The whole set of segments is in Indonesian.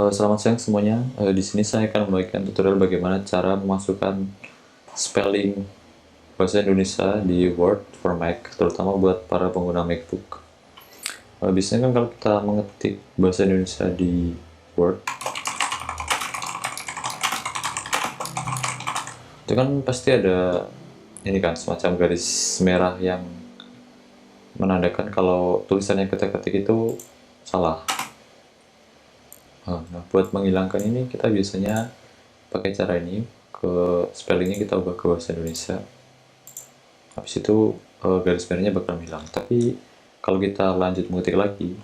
Selamat siang semuanya. Di sini saya akan membagikan tutorial bagaimana cara memasukkan spelling bahasa Indonesia di Word for Mac, terutama buat para pengguna MacBook. Biasanya kan kalau kita mengetik bahasa Indonesia di Word, itu kan pasti ada ini kan semacam garis merah yang menandakan kalau tulisan yang kita ketik itu salah. Nah, buat menghilangkan ini kita biasanya pakai cara ini, ke spellingnya kita ubah ke bahasa Indonesia. Habis itu garis merahnya bakal hilang. Tapi kalau kita lanjut mengetik lagi,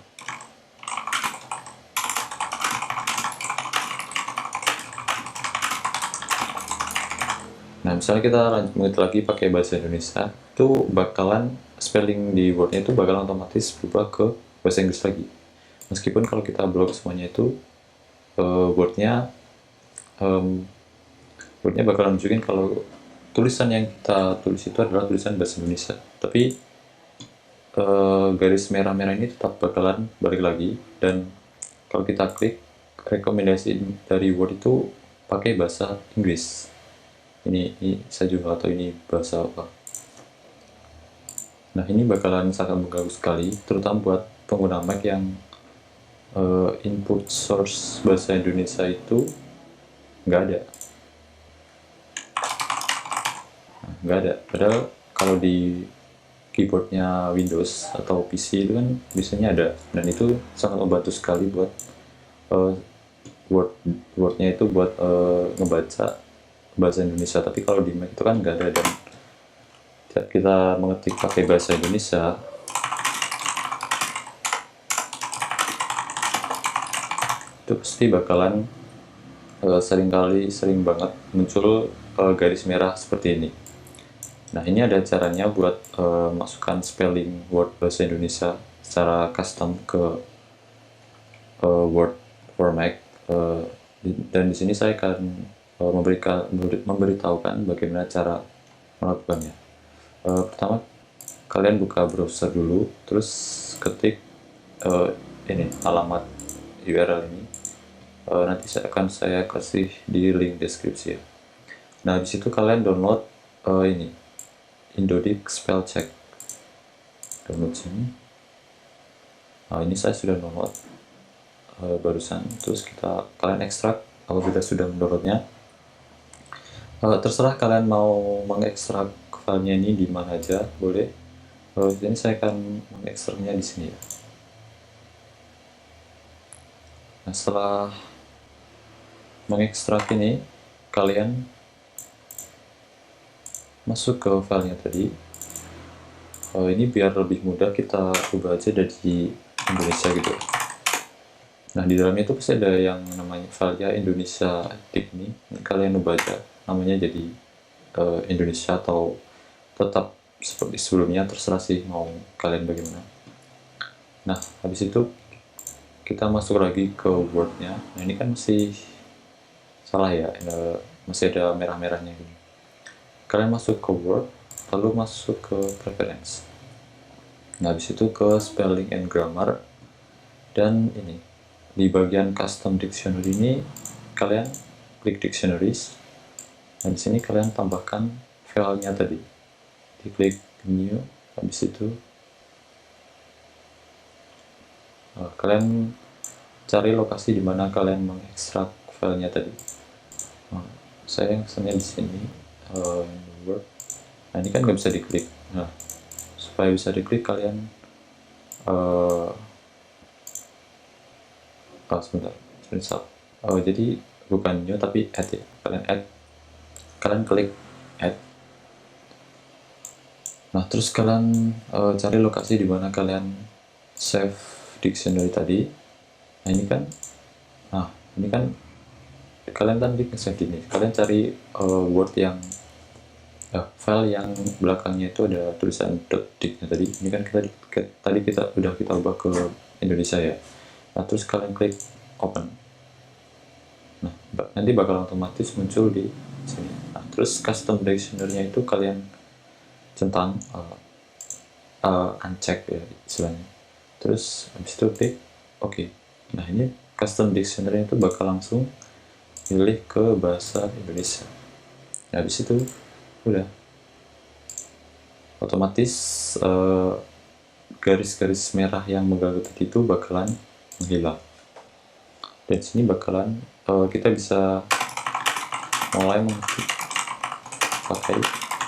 nah misalnya kita lanjut mengetik lagi pakai bahasa Indonesia, itu bakalan spelling di wordnya itu bakalan otomatis berubah ke bahasa Inggris lagi. Meskipun kalau kita blok semuanya itu wordnya wordnya bakalan nunjukin kalau tulisan yang kita tulis itu adalah tulisan bahasa Indonesia. Tapi garis merah-merah ini tetap bakalan balik lagi, dan kalau kita klik rekomendasi dari Word itu pakai bahasa Inggris. Ini saya juga atau ini bahasa apa. Nah ini bakalan sangat mengganggu sekali, terutama buat pengguna Mac yang input source bahasa Indonesia itu nggak ada. Nggak ada. Padahal kalau di keyboardnya Windows atau PC itu kan biasanya ada, dan itu sangat membantu sekali buat wordnya itu buat ngebaca bahasa Indonesia. Tapi kalau di Mac itu kan nggak ada, dan kita mengetik pakai bahasa Indonesia itu pasti bakalan sering banget muncul garis merah seperti ini. Nah ini ada caranya buat masukkan spelling word bahasa Indonesia secara custom ke Word for Mac, dan di sini saya akan memberitahukan bagaimana cara melakukannya. Pertama, kalian buka browser dulu, terus ketik ini alamat URL ini. Nanti saya kasih di link deskripsi ya. Nah di situ kalian download ini Indodic Spell Check. Download sini. Nah ini saya sudah download barusan. Terus kalian ekstrak apabila sudah mendownloadnya. Terserah kalian mau mengekstrak filenya ini di mana aja, boleh. Jadi saya akan mengekstraknya di sini ya. Nah setelah mengekstrak ini, kalian masuk ke filenya tadi. Ini biar lebih mudah kita ubah aja dari Indonesia gitu. Nah di dalamnya itu pasti ada yang namanya filenya Indonesia Edik ini kalian ubah aja namanya jadi Indonesia, atau tetap seperti sebelumnya, terserah sih mau kalian bagaimana. Nah habis itu kita masuk lagi ke Word-nya. Nah ini kan masih salah ya, masih ada merah-merahnya gini. Kalian masuk ke Word, lalu masuk ke Preference. Nah habis itu ke Spelling and Grammar, dan ini di bagian Custom Dictionary ini kalian klik Dictionaries. Nah di sini kalian tambahkan filenya tadi, diklik New. Habis itu kalian cari lokasi di mana kalian mengekstrak filenya tadi. Saya misalnya di sini Word. Nah ini kan nggak bisa diklik. Nah supaya bisa diklik kalian sebentar, screenshot. Jadi bukan new tapi add ya. Kalian klik add. Nah terus kalian cari lokasi di mana kalian save dictionary tadi. Nah ini kan kalian tadi save ini. Kalian cari word yang file yang belakangnya itu ada tulisan .dic-nya tadi. Ini kan kita ubah ke Indonesia ya. Nah terus kalian klik open. Nah nanti bakal otomatis muncul di sini. Nah terus custom dictionary-nya itu kalian centang uncheck ya istilahnya. Terus habis itu klik oke. Nah ini custom dictionary itu bakal langsung pilih ke bahasa Indonesia. Nah, habis itu udah otomatis garis-garis merah yang menggaris tadi itu bakalan menghilang. Dan sini bakalan kita bisa mulai mengetik pakai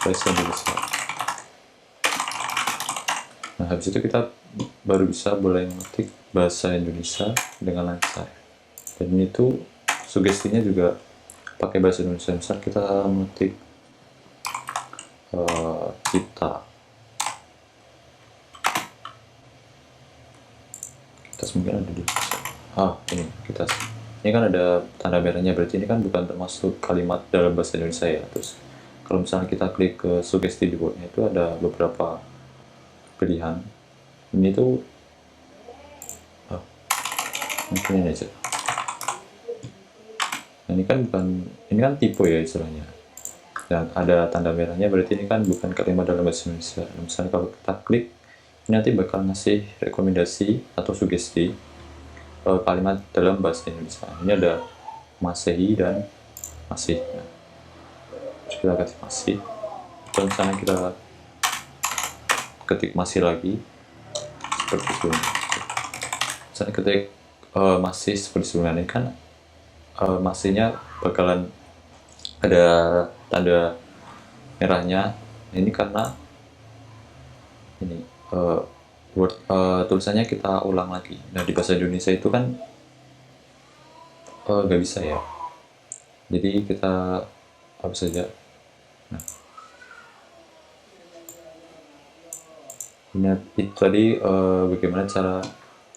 bahasa Indonesia. Nah, habis itu kita baru bisa boleh mengetik bahasa Indonesia dengan lancar. Dan ini tuh sugestinya juga pakai bahasa Indonesia. Misal kita mengetik kita mungkin ada di ini kan ada tanda merahnya, berarti ini kan bukan termasuk kalimat dalam bahasa Indonesia ya. Terus kalau misalnya kita klik ke sugesti di bawahnya itu ada beberapa pilihan. Ini tuh mungkin ini aja. Nah, ini kan tipe ya istilahnya. Dan ada tanda merahnya, berarti ini kan bukan kalimat dalam bahasa Indonesia. Nah, misalnya kalau kita klik, ini nanti bakal ngasih rekomendasi atau sugesti kalimat dalam bahasa Indonesia. Ini ada Masehi dan Masih. Nah, kita ketik Masih. Kalau misalnya kita ketik Masih lagi, seperti sebelumnya. Misalnya ketik Masih seperti sebelumnya, ini kan Masihnya bakalan ada tanda merahnya. Ini karena ini tulisannya kita ulang lagi. Nah, di bahasa Indonesia itu kan nggak bisa ya, jadi kita hapus saja. Nah, ini itu tadi bagaimana cara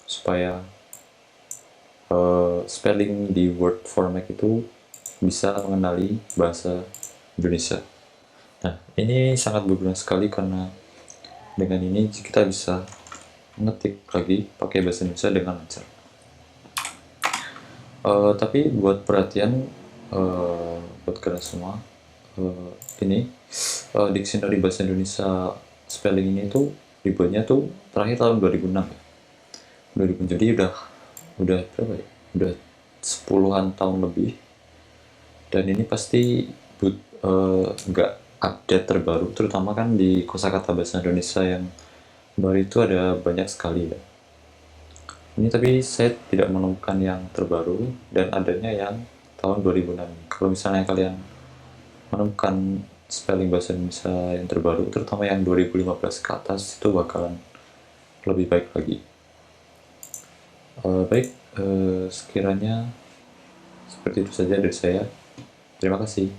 supaya spelling di Word format itu bisa mengenali bahasa Indonesia. Nah, ini sangat berguna sekali karena dengan ini kita bisa mengetik lagi pakai bahasa Indonesia dengan lancar. Tapi buat perhatian buat kalian semua, ini dictionary bahasa Indonesia spelling ini tuh dibuatnya tuh terakhir tahun 2006 ya. 2000, jadi udah berapa ya? Udah 10-an tahun lebih. Dan ini pasti nggak update terbaru, terutama kan di kosakata bahasa Indonesia yang baru itu ada banyak sekali ya. Ini tapi saya tidak menemukan yang terbaru dan adanya yang tahun 2006. Kalau misalnya kalian menemukan spelling bahasa Indonesia yang terbaru, terutama yang 2015 ke atas, itu bakalan lebih baik lagi. Baik, sekiranya seperti itu saja dari saya. Terima kasih.